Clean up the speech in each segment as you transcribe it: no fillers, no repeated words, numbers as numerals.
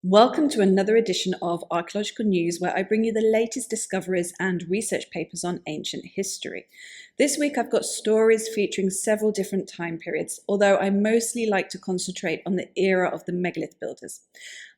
Welcome to another edition of Archaeological News, where I bring you the latest discoveries and research papers on ancient history. This week I've got stories featuring several different time periods, although I mostly like to concentrate on the era of the megalith builders.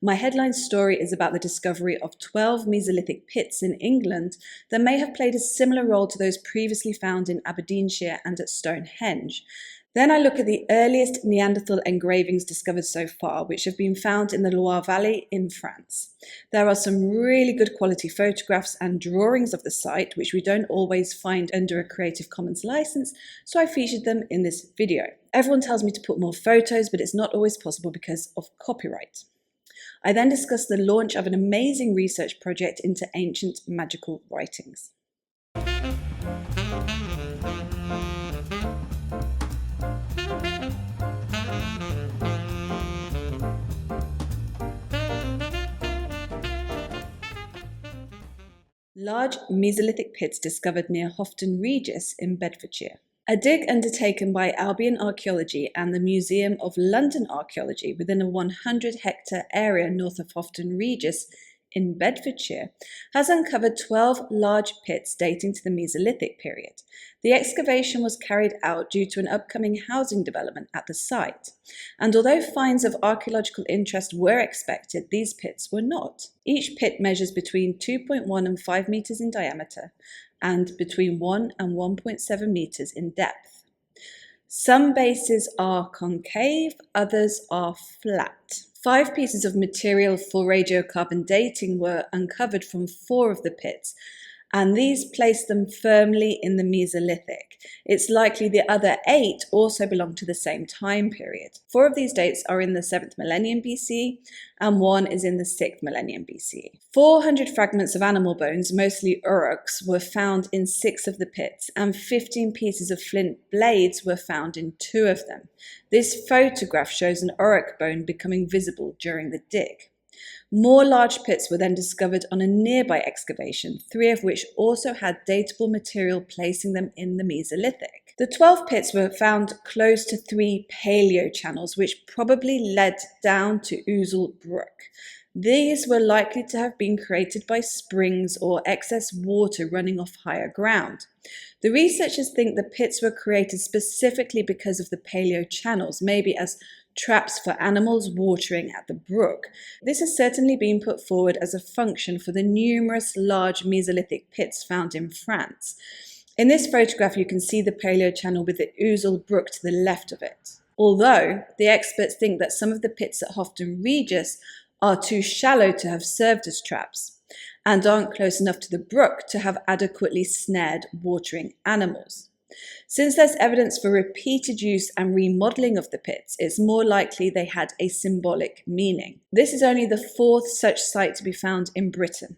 My headline story is about the discovery of 12 Mesolithic pits in England that may have played a similar role to those previously found in Aberdeenshire and at Stonehenge. Then I look at the earliest Neanderthal engravings discovered so far, which have been found in the Loire Valley in France. There are some really good quality photographs and drawings of the site, which we don't always find under a Creative Commons license, so I featured them in this video. Everyone tells me to put more photos, but it's not always possible because of copyright. I then discuss the launch of an amazing research project into ancient magical writings. Large Mesolithic pits discovered near Houghton Regis in Bedfordshire. A dig undertaken by Albion Archaeology and the Museum of London Archaeology within a 100-hectare area north of Houghton Regis in Bedfordshire has uncovered 12 large pits dating to the Mesolithic period. The excavation was carried out due to an upcoming housing development at the site, and although finds of archaeological interest were expected, these pits were not. Each pit measures between 2.1 and 5 meters in diameter and between 1 and 1.7 meters in depth. Some bases are concave, others are flat. 5 pieces of material for radiocarbon dating were uncovered from 4 of the pits, and these placed them firmly in the Mesolithic. It's likely the other 8 also belong to the same time period. 4 of these dates are in the 7th millennium BCE, and 1 is in the 6th millennium BCE. 400 fragments of animal bones, mostly aurochs, were found in 6 of the pits, and 15 pieces of flint blades were found in 2 of them. This photograph shows an auroch bone becoming visible during the dig. More large pits were then discovered on a nearby excavation, 3 of which also had datable material placing them in the Mesolithic. The 12 pits were found close to 3 paleo-channels, which probably led down to Ousel Brook. These were likely to have been created by springs or excess water running off higher ground. The researchers think the pits were created specifically because of the paleo-channels, maybe as traps for animals watering at the brook. This has certainly been put forward as a function for the numerous large Mesolithic pits found in France. In this photograph, you can see the Paleo channel with the Ousel Brook to the left of it. Although the experts think that some of the pits at Houghton Regis are too shallow to have served as traps and aren't close enough to the brook to have adequately snared watering animals. Since there's evidence for repeated use and remodelling of the pits, it's more likely they had a symbolic meaning. This is only the 4th such site to be found in Britain.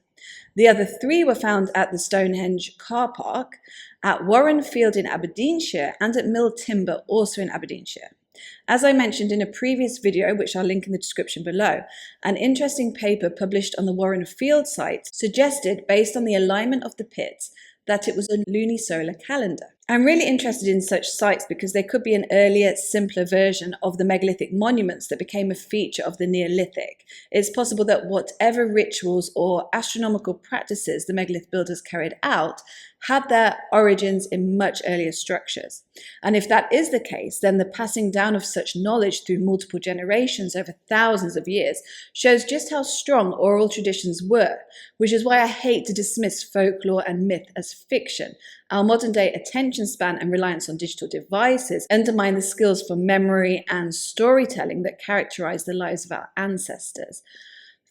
The other 3 were found at the Stonehenge car park, at Warren Field in Aberdeenshire, and at Mill Timber, also in Aberdeenshire. As I mentioned in a previous video, which I'll link in the description below, an interesting paper published on the Warren Field site suggested, based on the alignment of the pits, that it was a lunisolar calendar. I'm really interested in such sites because they could be an earlier, simpler version of the megalithic monuments that became a feature of the Neolithic. It's possible that whatever rituals or astronomical practices the megalith builders carried out had their origins in much earlier structures. And if that is the case, then the passing down of such knowledge through multiple generations over thousands of years shows just how strong oral traditions were, which is why I hate to dismiss folklore and myth as fiction. Our modern-day attention span and reliance on digital devices undermine the skills for memory and storytelling that characterize the lives of our ancestors.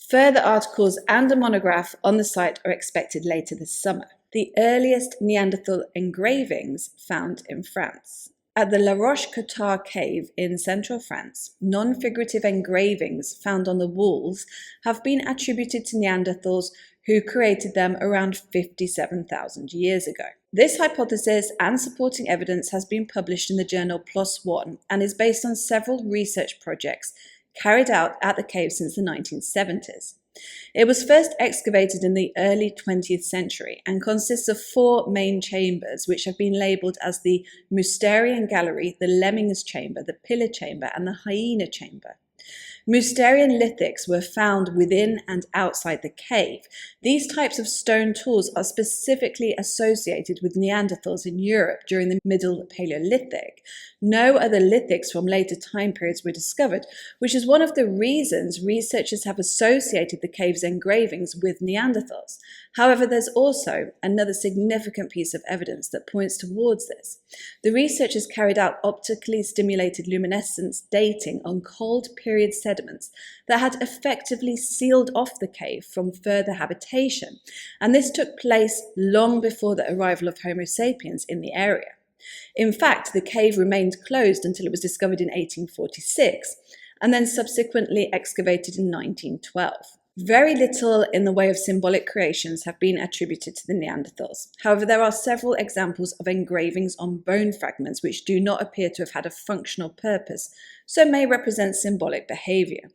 Further articles and a monograph on the site are expected later this summer. The earliest Neanderthal engravings found in France. At the Roche-Cotard cave in central France, non-figurative engravings found on the walls have been attributed to Neanderthals who created them around 57,000 years ago. This hypothesis and supporting evidence has been published in the journal Plos and is based on several research projects carried out at the cave since the 1970s. It was first excavated in the early 20th century and consists of 4 main chambers, which have been labelled as the Mousterian Gallery, the Lemmings Chamber, the Pillar Chamber, and the Hyena Chamber. Mousterian lithics were found within and outside the cave. These types of stone tools are specifically associated with Neanderthals in Europe during the Middle Paleolithic. No other lithics from later time periods were discovered, which is one of the reasons researchers have associated the cave's engravings with Neanderthals. However, there's also another significant piece of evidence that points towards this. The researchers carried out optically stimulated luminescence dating on cold period sediments that had effectively sealed off the cave from further habitation, and this took place long before the arrival of Homo sapiens in the area. In fact, the cave remained closed until it was discovered in 1846 and then subsequently excavated in 1912. Very little in the way of symbolic creations have been attributed to the Neanderthals. However, there are several examples of engravings on bone fragments which do not appear to have had a functional purpose, so may represent symbolic behavior.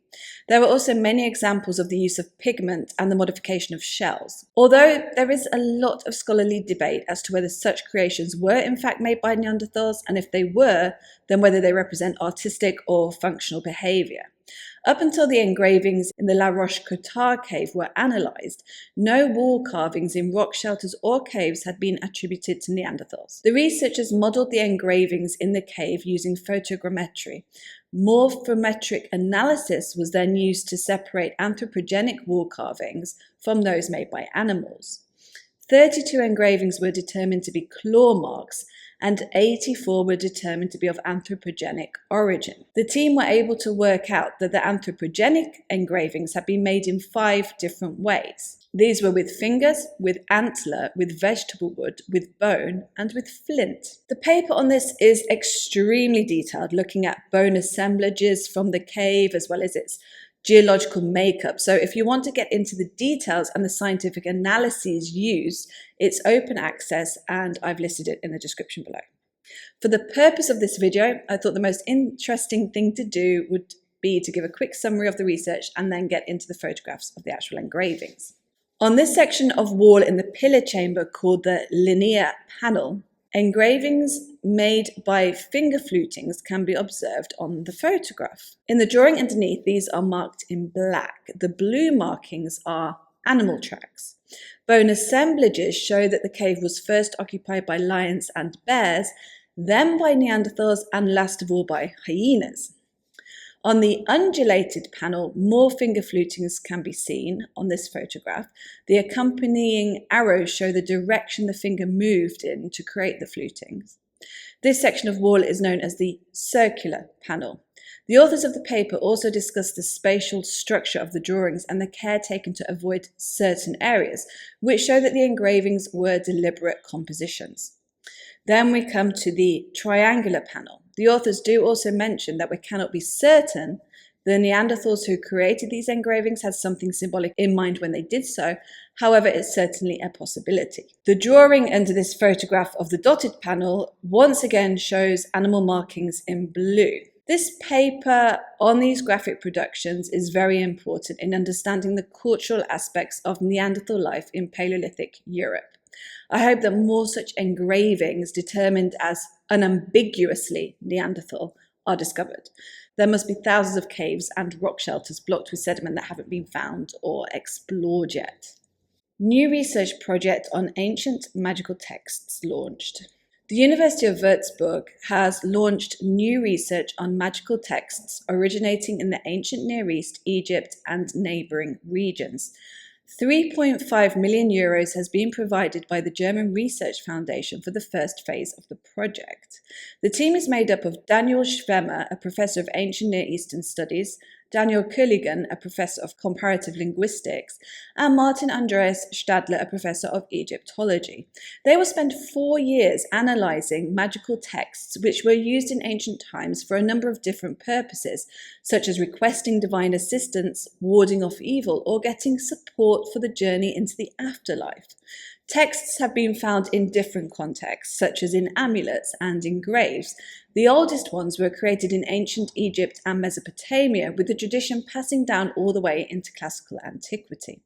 There are also many examples of the use of pigment and the modification of shells. Although there is a lot of scholarly debate as to whether such creations were in fact made by Neanderthals, and if they were, then whether they represent artistic or functional behavior. Up until the engravings in the La Roche-Cotard cave were analysed, no wall carvings in rock shelters or caves had been attributed to Neanderthals. The researchers modelled the engravings in the cave using photogrammetry. Morphometric analysis was then used to separate anthropogenic wall carvings from those made by animals. 32 engravings were determined to be claw marks, and 84 were determined to be of anthropogenic origin. The team were able to work out that the anthropogenic engravings had been made in 5 different ways. These were with fingers, with antler, with vegetable wood, with bone, and with flint. The paper on this is extremely detailed, looking at bone assemblages from the cave as well as its geological makeup. So if you want to get into the details and the scientific analyses used, it's open access and I've listed it in the description below. For the purpose of this video, I thought the most interesting thing to do would be to give a quick summary of the research and then get into the photographs of the actual engravings. On this section of wall in the pillar chamber called the linear panel, engravings made by finger flutings can be observed on the photograph. In the drawing underneath, these are marked in black. The blue markings are animal tracks. Bone assemblages show that the cave was first occupied by lions and bears, then by Neanderthals, and last of all by hyenas. On the undulated panel, more finger flutings can be seen on this photograph. The accompanying arrows show the direction the finger moved in to create the flutings. This section of wall is known as the circular panel. The authors of the paper also discuss the spatial structure of the drawings and the care taken to avoid certain areas, which show that the engravings were deliberate compositions. Then we come to the triangular panel. The authors do also mention that we cannot be certain the Neanderthals who created these engravings had something symbolic in mind when they did so. However, it's certainly a possibility. The drawing under this photograph of the dotted panel once again shows animal markings in blue. This paper on these graphic productions is very important in understanding the cultural aspects of Neanderthal life in Paleolithic Europe. I hope that more such engravings determined as unambiguously Neanderthal are discovered. There must be thousands of caves and rock shelters blocked with sediment that haven't been found or explored yet. New research project on ancient magical texts launched. The University of Würzburg has launched new research on magical texts originating in the ancient Near East, Egypt, and neighbouring regions. 3.5 million euros has been provided by the German Research Foundation for the first phase of the project. The team is made up of Daniel Schwemmer, a professor of ancient Near Eastern studies, Daniel Kulligan, a professor of comparative linguistics, and Martin Andreas Stadler, a professor of Egyptology. They will spend 4 years analysing magical texts which were used in ancient times for a number of different purposes, such as requesting divine assistance, warding off evil, or getting support for the journey into the afterlife. Texts have been found in different contexts, such as in amulets and in graves. The oldest ones were created in ancient Egypt and Mesopotamia, with the tradition passing down all the way into classical antiquity.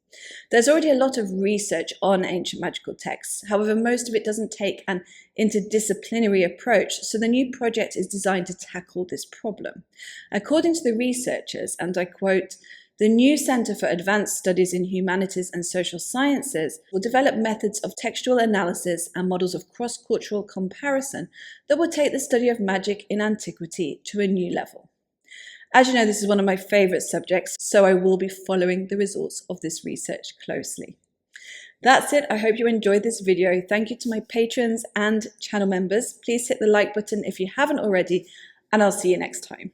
There's already a lot of research on ancient magical texts, however most of it doesn't take an interdisciplinary approach, so the new project is designed to tackle this problem. According to the researchers, and I quote, "The new Centre for Advanced Studies in Humanities and Social Sciences will develop methods of textual analysis and models of cross-cultural comparison that will take the study of magic in antiquity to a new level." As you know, this is one of my favourite subjects, so I will be following the results of this research closely. That's it. I hope you enjoyed this video. Thank you to my patrons and channel members. Please hit the like button if you haven't already, and I'll see you next time.